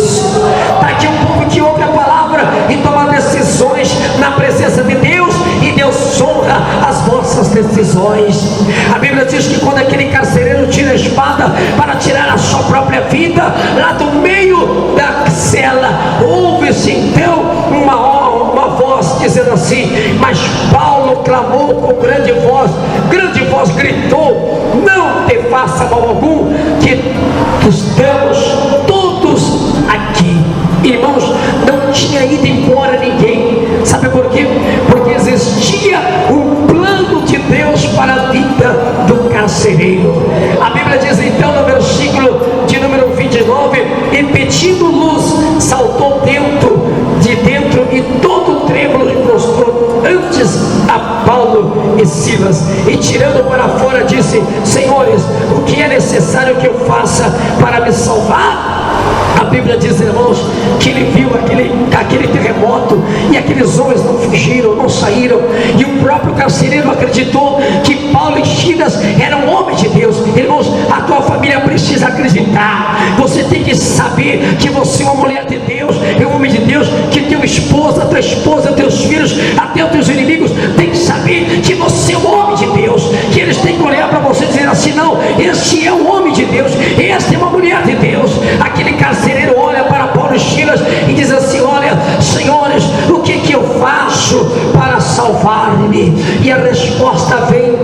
S1: Está aqui um povo que ouve a palavra e toma decisões na presença de Deus, e Deus honra as vossas decisões. A Bíblia diz que quando aquele carcereiro tira a espada para tirar a sua própria vida, lá do meio da cela ouve-se então uma voz dizendo assim: mas Paulo clamou com grande voz gritou: não te faça mal algum, que estamos todos aqui. Irmãos, não tinha ido embora ninguém. Sabe por quê? Porque existia um plano de Deus para a vida do carcereiro. A Bíblia diz então no versículo de número 29: e pedindo luz, saltou de dentro e todo trêmulo e prostrou antes a Paulo e Silas, e tirando para fora disse: senhores, o que é necessário que eu faça para me salvar? A Bíblia diz, irmãos, que ele viu aquele terremoto, e aqueles homens não fugiram, não saíram, e o próprio carcereiro acreditou que Paulo e Silas eram homens de Deus. Irmãos, a tua família precisa acreditar. Você tem que saber que você é uma mulher de Deus, é um homem de Deus, que teu esposo, a tua esposa, teus filhos, até os teus inimigos tem que saber que você é um homem de Deus, que eles têm que olhar para você e dizer assim: não, esse é um homem de Deus, esta é uma mulher de Deus. Aquele carcereiro olha para Paulo e Silas e diz assim: olha, senhores, o que eu faço para salvar-me? E a resposta vem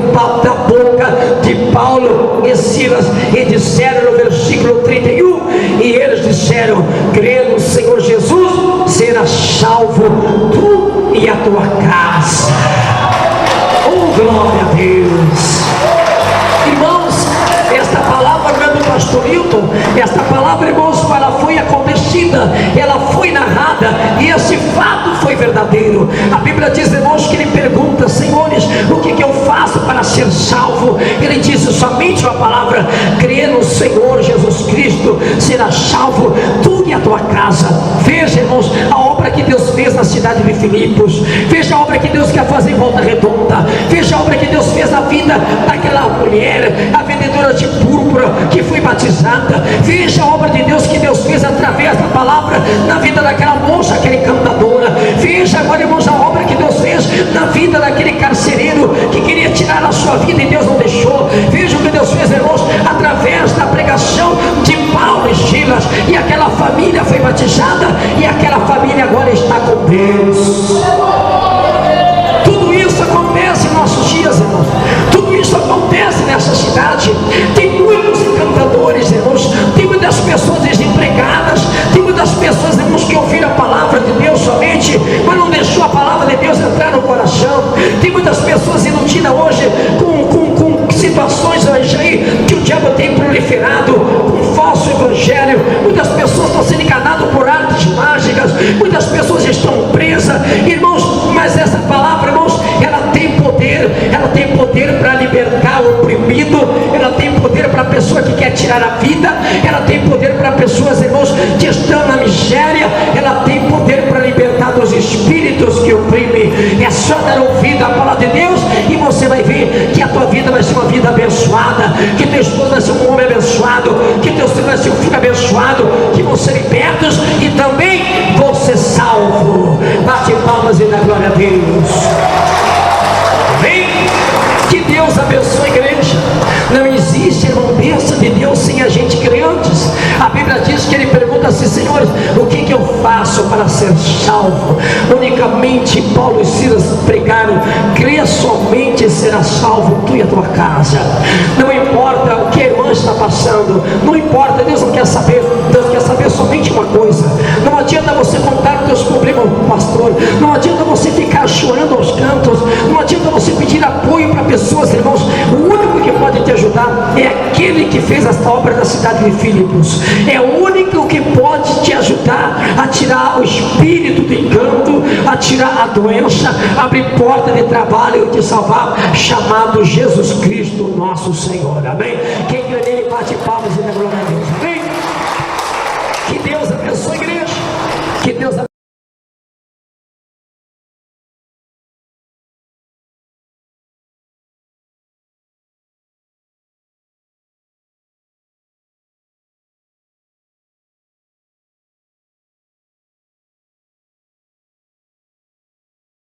S1: da boca de Paulo e Silas, e disseram no versículo 31, e eles disseram: crê no Senhor Jesus, serás salvo tu e a tua casa. Oh, glória a Deus! Irmãos, esta palavra não é do pastor Hilton, esta palavra, irmãos, ela foi acontecida, ela foi narrada, e esse fato foi verdadeiro. A Bíblia diz, irmãos, que ele pergunta: senhores, o que eu faço para ser salvo? Ele disse somente uma palavra: crê no Senhor Jesus Cristo, será salvo tu e a tua casa. Veja, irmãos, a obra que Deus fez na cidade de Filipos, veja a obra que Deus quer fazer em Volta Redonda, veja a obra que Deus fez na vida daquela mulher, a vendedora de púrpura, que foi batizada. Veja a obra de Deus que Deus fez através da palavra na vida daquela moça, aquela encantadora. Veja agora, irmãos, a obra que Deus fez na vida daquele carcereiro que queria tirar a sua vida e Deus não deixou. Veja o que Deus fez, irmãos, através da pregação de Paulo e Silas, e aquela família foi batizada, e aquela família agora está com Deus. Tudo isso acontece em nossos dias, irmãos. Tudo isso acontece nessa cidade. Tem muitos encantadores, irmãos, tem muitas pessoas desempregadas, tem muitas pessoas, irmãos, que ouviram a palavra de Deus somente, mas não deixou a palavra de Deus entrar no coração. Tem muitas pessoas iludidas hoje com situações aí que o diabo tem proliferado, com falso evangelho. Muitas pessoas estão sendo enganadas por artes mágicas, muitas pessoas estão presas, irmãos. Mas essa palavra, irmãos, ela tem poder para libertar o oprimido, ela tem poder para a pessoa que quer tirar a vida, ela tem poder para pessoas, irmãos, que estão na miséria, ela tem poder para libertar dos espíritos que oprimem. É só dar ouvido à palavra de Deus, e você vai ver que a tua vida vai ser uma vida abençoada, que teu esposo vai ser um homem abençoado, que teu filho vai ser um filho abençoado, que vão ser libertos e também vão ser salvos. Bate palmas e dá glória a Deus. Amém? Que Deus abençoe a igreja. Não existe, irmão, bênção de Deus sem a gente crer antes. A Bíblia diz que ele pergunta assim: senhores, o que eu faço para ser salvo? Unicamente Paulo e Silas pregaram: crê somente e será salvo tu e a tua casa. Não importa o que a irmã está passando, não importa, Deus não quer saber. Deus quer saber somente uma coisa. Não adianta você contar os teus problemas para o pastor, não adianta você ficar chorando aos cantos, não adianta você pedir apoio para pessoas, irmãos. O único que pode te ajudar é aquele que fez esta obra na cidade de Filipos. É o único que pode te ajudar ajudar a tirar o espírito de encanto, a tirar a doença, abrir porta de trabalho e te salvar, chamado Jesus Cristo nosso Senhor. Amém? Quem crê nele bate palmas e dá glória a Deus. Amém? Que Deus abençoe a igreja. Que Deus abençoe.